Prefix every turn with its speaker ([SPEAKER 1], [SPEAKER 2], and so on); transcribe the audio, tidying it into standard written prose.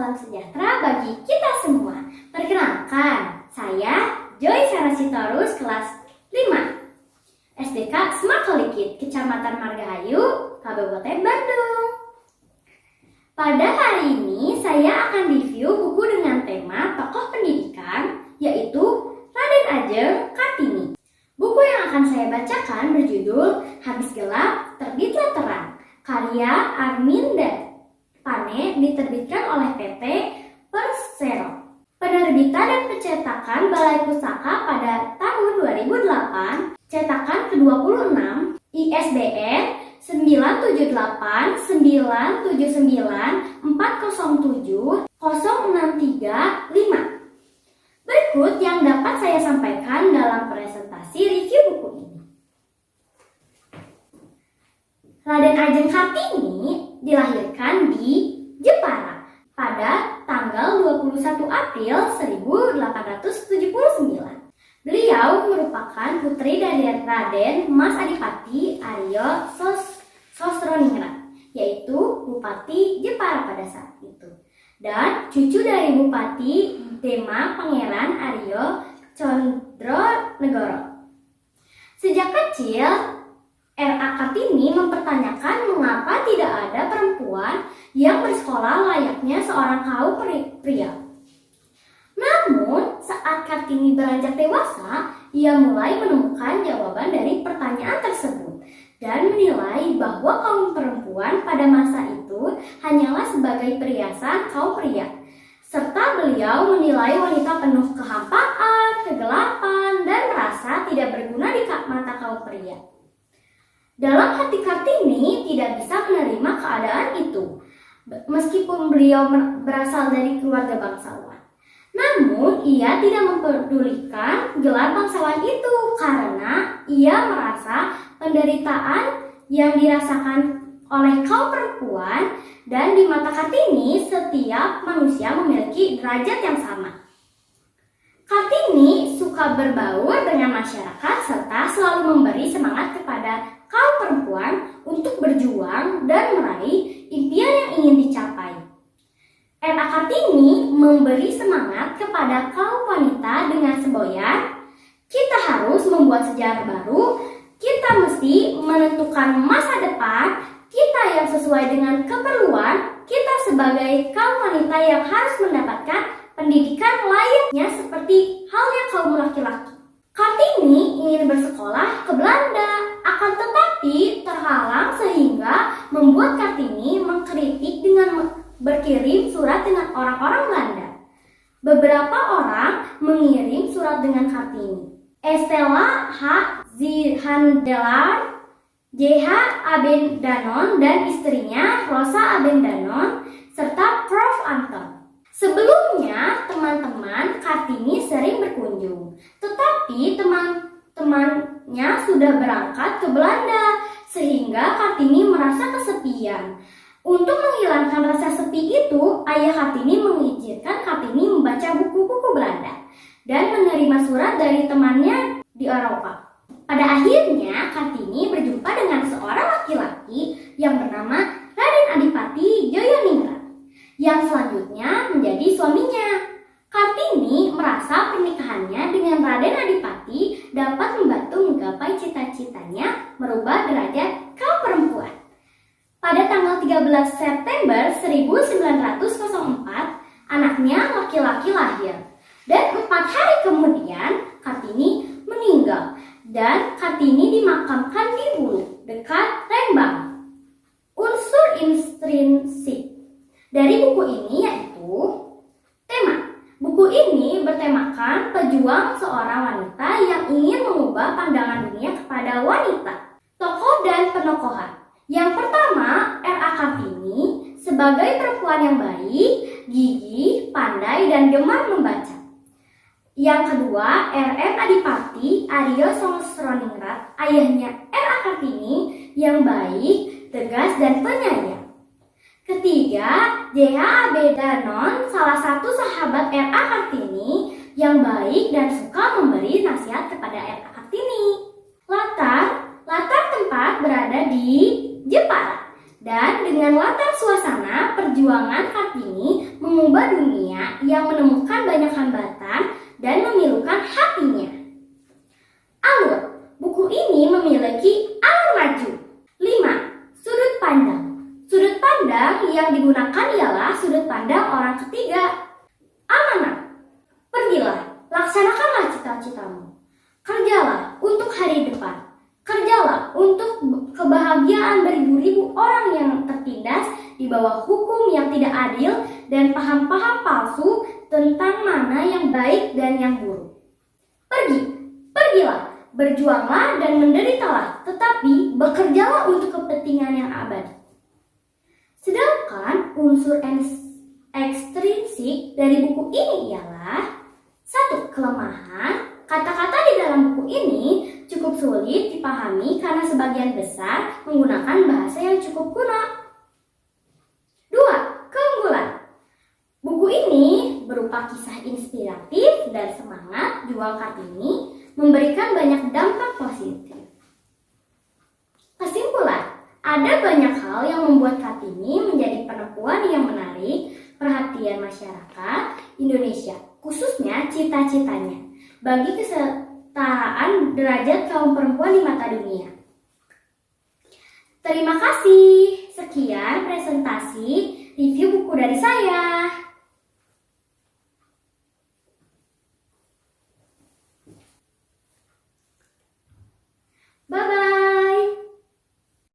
[SPEAKER 1] salam sejahtera bagi kita semua. Perkenalkan, saya Joy Sarasitorus kelas 5 SDK Smart Holikid, Kecamatan Margahayu, Kabupaten Bandung. Pada hari ini saya akan review buku dengan tema tokoh pendidikan, yaitu Raden Ajeng Kartini. Buku yang akan saya bacakan berjudul Habis Gelap Terbitlah Terang, karya Arminda Pane, diterbitkan oleh PT Persero. Penerbitan dan pencetakan Balai Pustaka pada tahun 2008, cetakan ke-26, ISBN 9789794070635. Berikut yang dapat saya sampaikan dalam presentasi review buku ini. Raden Ajeng Kartini dilahirkan di Jepara pada tanggal 21 April 1879. Beliau merupakan putri dari Raden Mas Adipati Aryo Sosroningrat, yaitu Bupati Jepara pada saat itu, dan cucu dari Bupati Dema Pangeran Aryo Condronegoro. Sejak kecil, R.A. Kartini mempertanyakan mengapa tidak ada perempuan yang bersekolah layaknya seorang kaum pria. Namun, saat Kartini beranjak dewasa, ia mulai menemukan jawaban dari pertanyaan tersebut dan menilai bahwa kaum perempuan pada masa itu hanyalah sebagai perhiasan kaum pria. Serta beliau menilai wanita penuh kehampaan, kegelapan, dan merasa tidak berguna di mata kaum pria. Dalam hati Kartini tidak bisa menerima keadaan itu, meskipun beliau berasal dari keluarga bangsawan. Namun, ia tidak mempedulikan gelar bangsawan itu karena ia merasa penderitaan yang dirasakan oleh kaum perempuan, dan di mata Kartini setiap manusia memiliki derajat yang sama. Kartini suka berbaur dengan masyarakat serta selalu memberi semangat kepada kaum perempuan untuk berjuang dan meraih impian yang ingin dicapai. R.A. Kartini memberi semangat kepada kaum wanita dengan semboyan, kita harus membuat sejarah baru, kita mesti menentukan masa depan kita yang sesuai dengan keperluan kita sebagai kaum wanita yang harus mendapatkan pendidikan layaknya seperti halnya kaum laki-laki. Kartini ingin bersekolah ke Belanda, akan tetapi terhalang sehingga membuat Kartini mengkritik dengan berkirim surat dengan orang-orang Belanda. Beberapa orang mengirim surat dengan Kartini. Estella H. Zihandelar, J.H. Abendanon dan istrinya Rosa Abendanon, serta Prof. Anton. Sebelumnya, teman-teman Kartini sering berkunjung, tetapi teman-temannya sudah berangkat ke Belanda, sehingga Kartini merasa kesepian. Untuk menghilangkan rasa sepi itu, ayah Kartini mengizinkan Kartini membaca buku-buku Belanda dan menerima surat dari temannya di Eropa. Pada akhirnya, Kartini berjumpa dengan seorang laki-laki yang bernama Raden Adipati Joyoningrat, yang selanjutnya menjadi suaminya. Kartini merasa pernikahannya dengan Raden Adipati dapat membantu menggapai cita-citanya merubah derajat kaum perempuan. Pada tanggal 13 September 1904, anaknya laki-laki lahir. Dan 4 hari kemudian, Kartini meninggal. Dan Kartini dimakamkan di Bulu, dekat Lembang. Unsur intrinsik dari buku ini yaitu tema. Buku ini bertemakan pejuang seorang wanita yang ingin mengubah pandangan dunia kepada wanita. Tokoh dan penokohan. Yang pertama, R.A. Kartini sebagai perempuan yang baik, gigih, pandai, dan gemar membaca. Yang kedua, R.M. Adipati Aryo Sosroningrat, ayahnya R.A. Kartini yang baik, tegas, dan penyayang. Ketiga, J.H. Abendanon, salah satu sahabat R.A. Kartini yang baik dan suka memberi nasihat kepada R.A. Kartini. Latar tempat berada di Jepara, dan dengan latar suasana perjuangan Kartini mengubah cita-citamu. Kerjalah untuk hari depan. Kerjalah untuk kebahagiaan beribu-ribu orang yang tertindas di bawah hukum yang tidak adil dan paham-paham palsu tentang mana yang baik dan yang buruk. Pergilah, berjuanglah dan menderitalah, tetapi bekerjalah untuk kepentingan yang abadi. Sedangkan unsur ekstrinsik dari buku ini ialah: 1. Kelemahan. Kata-kata di dalam buku ini cukup sulit dipahami karena sebagian besar menggunakan bahasa yang cukup kuno. 2. Keunggulan. Buku ini berupa kisah inspiratif dan semangat juang Kartini, memberikan banyak dampak positif. Kesimpulan, ada banyak hal yang membuat Kartini menjadi perempuan yang menarik perhatian masyarakat Indonesia, khususnya cita-citanya bagi kesetaraan derajat kaum perempuan di mata dunia. Terima kasih. Sekian